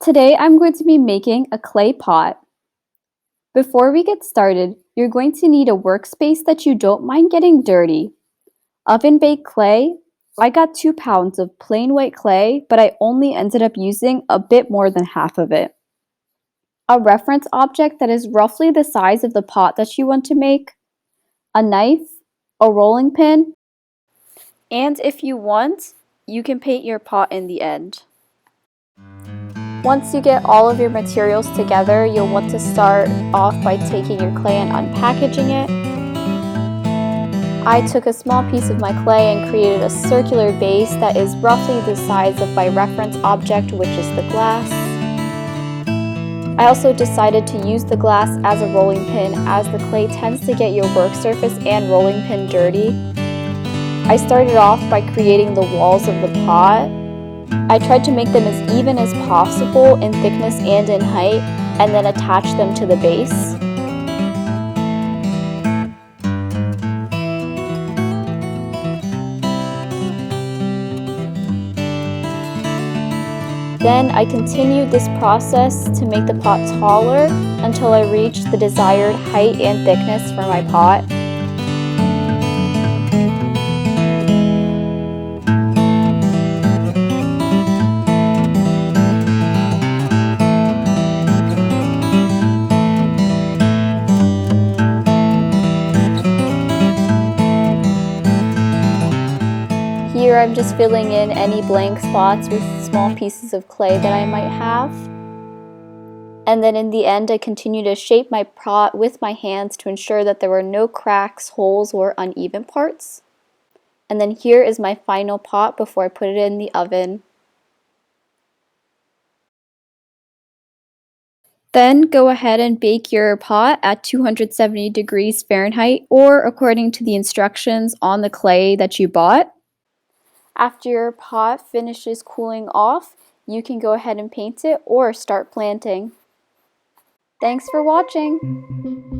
Today I'm going to be making a clay pot. Before we get started, you're going to need a workspace that you don't mind getting dirty. Oven-baked clay. I got 2 pounds of plain white clay, but I only ended up using a bit more than half of it. A reference object that is roughly the size of the pot that you want to make. A knife, a rolling pin, and if you want, you can paint your pot in the end. Once you get all of your materials together, you'll want to start off by taking your clay and unpackaging it. I took a small piece of my clay and created a circular base that is roughly the size of my reference object, which is the glass. I also decided to use the glass as a rolling pin as the clay tends to get your work surface and rolling pin dirty. I started off by creating the walls of the pot. I tried to make them as even as possible in thickness and in height, and then attach them to the base. Then I continued this process to make the pot taller until I reached the desired height and thickness for my pot. Here I'm just filling in any blank spots with small pieces of clay that I might have. And then in the end I continue to shape my pot with my hands to ensure that there were no cracks, holes, or uneven parts. And then here is my final pot before I put it in the oven. Then go ahead and bake your pot at 270 degrees Fahrenheit or according to the instructions on the clay that you bought. After your pot finishes cooling off, you can go ahead and paint it or start planting. Thanks for watching!